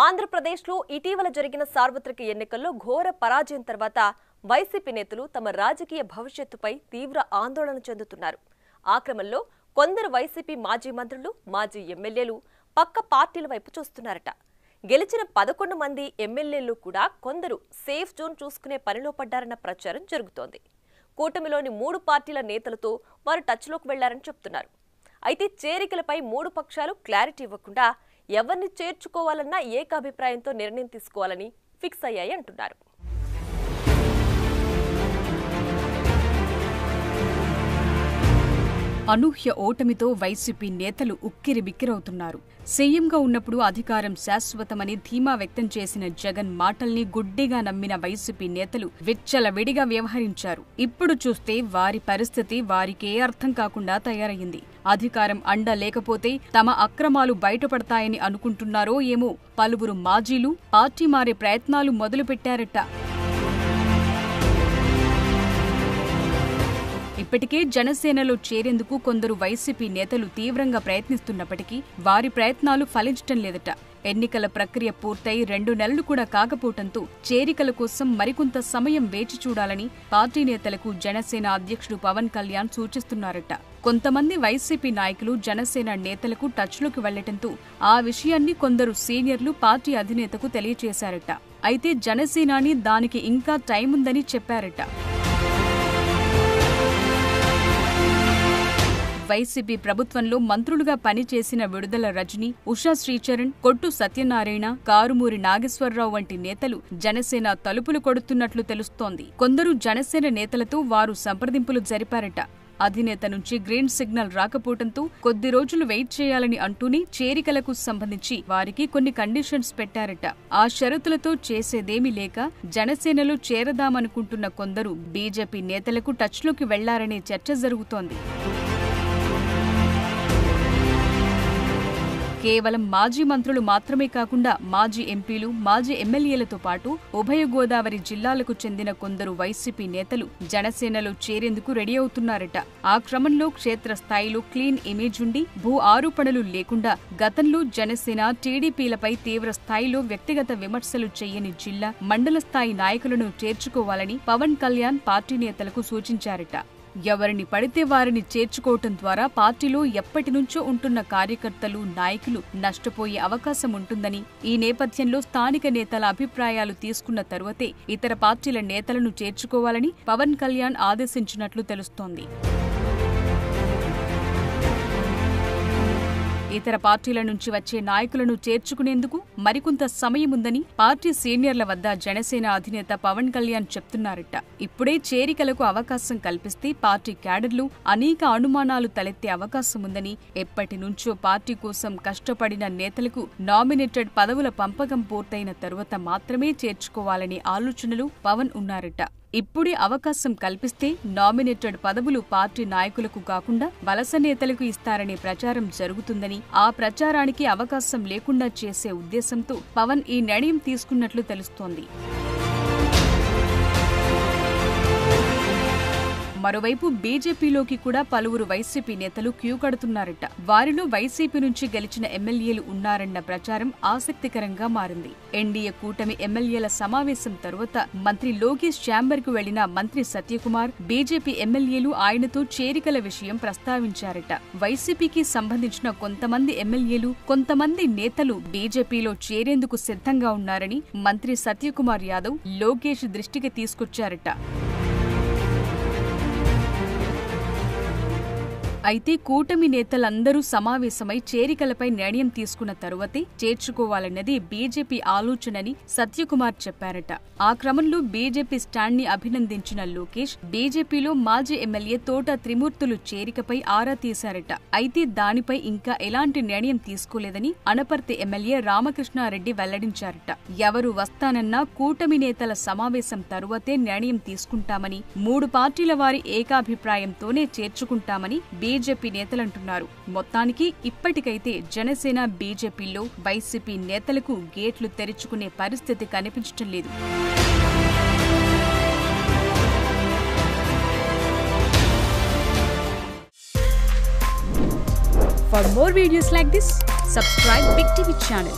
ఆంధ్రప్రదేశ్లో ఇటీవల జరిగిన సార్వత్రిక ఎన్నికల్లో ఘోర పరాజయం తర్వాత వైసీపీ నేతలు తమ రాజకీయ భవిష్యత్తుపై తీవ్ర ఆందోళన చెందుతున్నారు. ఆ క్రమంలో కొందరు వైసీపీ మాజీ మంత్రులు, మాజీ ఎమ్మెల్యేలు పక్క పార్టీల వైపు చూస్తున్నారట. గెలిచిన 11 మంది ఎమ్మెల్యేలు కూడా కొందరు సేఫ్ జోన్ చూసుకునే పనిలో పడ్డారన్న ప్రచారం జరుగుతోంది. కూటమిలోని 3 పార్టీల నేతలతో వారు టచ్లోకి వెళ్లారని చెప్తున్నారు. అయితే చేరికలపై 3 పక్షాలు క్లారిటీ ఇవ్వకుండా ఎవరిని చేర్చుకోవాలన్నా ఏకాభిప్రాయంతో నిర్ణయం తీసుకోవాలని ఫిక్స్ అయ్యాయి అంటున్నారు. అనూహ్య ఓటమితో వైసీపీ నేతలు ఉక్కిరిబిక్కిరవుతున్నారు. సీఎంగా ఉన్నప్పుడు అధికారం శాశ్వతమని ధీమా వ్యక్తం చేసిన జగన్ మాటల్ని గుడ్డిగా నమ్మిన వైసీపీ నేతలు విచ్చలవిడిగా వ్యవహరించారు. ఇప్పుడు చూస్తే వారి పరిస్థితి వారికే అర్థం కాకుండా తయారయ్యింది. అధికారం అండ లేకపోతే తమ అక్రమాలు బయటపడతాయని అనుకుంటున్నారో ఏమో పలువురు మాజీలు పార్టీ మారే ప్రయత్నాలు మొదలుపెట్టారట. ఇప్పటికే జనసేనలో చేరేందుకు కొందరు వైసీపీ నేతలు తీవ్రంగా ప్రయత్నిస్తున్నప్పటికీ వారి ప్రయత్నాలు ఫలించటం లేదట. ఎన్నికల ప్రక్రియ పూర్తయి 2 నెలలు కూడా కాకపోవడంతో చేరికల కోసం మరికొంత సమయం వేచి చూడాలని పార్టీ నేతలకు జనసేన అధ్యక్షుడు పవన్ కళ్యాణ్ సూచిస్తున్నారట. కొంతమంది వైసీపీ నాయకులు జనసేన నేతలకు టచ్లోకి వెళ్లటంతో ఆ విషయాన్ని కొందరు సీనియర్లు పార్టీ అధినేతకు తెలియజేశారట. అయితే జనసేనాని దానికి ఇంకా టైం ఉందని చెప్పారట. వైసీపీ ప్రభుత్వంలో మంత్రులుగా పనిచేసిన విడుదల రజని, ఉషా శ్రీచరణ్, కొట్టు సత్యనారాయణ, కారుమూరి నాగేశ్వరరావు వంటి నేతలు జనసేన తలుపులు కొడుతున్నట్లు తెలుస్తోంది. కొందరు జనసేన నేతలతో వారు సంప్రదింపులు జరిపారట. అధినేత నుంచి గ్రీన్ సిగ్నల్ రాకపోవడంతో కొద్ది రోజులు వెయిట్ చేయాలని అంటూనే చేరికలకు సంబంధించి వారికి కొన్ని కండిషన్స్ పెట్టారట. ఆ షరతులతో చేసేదేమీ లేక జనసేనలో చేరదామనుకుంటున్న కొందరు బీజేపీ నేతలకు టచ్లోకి వెళ్లారనే చర్చ జరుగుతోంది. కేవలం మాజీ మంత్రులు మాత్రమే కాకుండా మాజీ ఎంపీలు, మాజీ ఎమ్మెల్యేలతో పాటు ఉభయ గోదావరి జిల్లాలకు చెందిన కొందరు వైసీపీ నేతలు జనసేనలో చేరేందుకు రెడీ అవుతున్నారట. ఆ క్రమంలో క్షేత్రస్థాయిలో క్లీన్ ఇమేజ్ ఉండి భూ ఆరోపణలు లేకుండా గతంలో జనసేన, టీడీపీలపై తీవ్ర స్థాయిలో వ్యక్తిగత విమర్శలు చేయని జిల్లా, మండల స్థాయి నాయకులను చేర్చుకోవాలని పవన్ కళ్యాణ్ పార్టీ నేతలకు సూచించారట. ఎవరిని పడితే వారిని చేర్చుకోవటం ద్వారా పార్టీలో ఎప్పటినుంచో ఉంటున్న కార్యకర్తలు, నాయకులు నష్టపోయే అవకాశం ఉంటుందని, ఈ నేపథ్యంలో స్థానిక నేతల అభిప్రాయాలు తీసుకున్న తరువాతే ఇతర పార్టీల నేతలను చేర్చుకోవాలని పవన్ కళ్యాణ్ ఆదేశించినట్లు తెలుస్తోంది. ఇతర పార్టీల నుంచి వచ్చే నాయకులను చేర్చుకునేందుకు మరికొంత సమయముందని పార్టీ సీనియర్ల వద్ద జనసేన అధినేత పవన్ కళ్యాణ్ చెప్తున్నారట. ఇప్పుడే చేరికలకు అవకాశం కల్పిస్తే పార్టీ క్యాడర్లు అనేక అనుమానాలు తలెత్తే అవకాశం ఉందని, ఎప్పటి నుంచో పార్టీ కోసం కష్టపడిన నేతలకు నామినేటెడ్ పదవుల పంపకం పూర్తయిన తరువాత మాత్రమే చేర్చుకోవాలనే ఆలోచనలు పవన్ ఉన్నారట. ఇప్పుడే అవకాశం కల్పిస్తే నామినేటెడ్ పదవులు పార్టీ నాయకులకు కాకుండా వలస నేతలకు ఇస్తారనే ప్రచారం జరుగుతుందని, ఆ ప్రచారానికి అవకాశం లేకుండా చేసే ఉద్దేశంతో పవన్ ఈ నిర్ణయం తీసుకున్నట్లు తెలుస్తోంది. మరోవైపు బీజేపీలోకి కూడా పలువురు వైసీపీ నేతలు క్యూ కడుతున్నారట. వారిలో వైసీపీ నుంచి గెలిచిన ఎమ్మెల్యేలు ఉన్నారన్న ప్రచారం ఆసక్తికరంగా మారింది. ఎన్డీఏ కూటమి ఎమ్మెల్యేల సమావేశం తరువాత మంత్రి లోకేష్ ఛాంబర్కు వెళ్లిన మంత్రి సత్యకుమార్, బీజేపీ ఎమ్మెల్యేలు ఆయనతో చేరికల విషయం ప్రస్తావించారట. వైసీపీకి సంబంధించిన కొంతమంది ఎమ్మెల్యేలు, కొంతమంది నేతలు బీజేపీలో చేరేందుకు సిద్ధంగా ఉన్నారని మంత్రి సత్యకుమార్ యాదవ్ లోకేష్ దృష్టికి తీసుకొచ్చారట. అయితే కూటమి నేతలందరూ సమావేశమై చేరికలపై నిర్ణయం తీసుకున్న తరువాతే చేర్చుకోవాలన్నది బీజేపీ ఆలోచనని సత్యకుమార్ చెప్పారట. ఆ క్రమంలో బీజేపీ స్టాండ్ ని అభినందించిన లోకేష్ బీజేపీలో మాజీ ఎమ్మెల్యే తోట త్రిమూర్తులు చేరికపై ఆరా తీశారట. అయితే దానిపై ఇంకా ఎలాంటి నిర్ణయం తీసుకోలేదని అనపర్తి ఎమ్మెల్యే రామకృష్ణారెడ్డి వెల్లడించారట. ఎవరు వస్తానన్నా కూటమి నేతల సమావేశం తరువాతే నిర్ణయం తీసుకుంటామని, 3 పార్టీల వారి ఏకాభిప్రాయంతోనే చేర్చుకుంటామని బీజేపీ నేతలంటున్నారు. మొత్తానికి ఇప్పటికైతే జనసేన, బీజేపీలో వైసీపీ నేతలకు గేట్లు తెరుచుకునే పరిస్థితి కనిపించటం లేదు. For more videos like this, subscribe Big TV channel.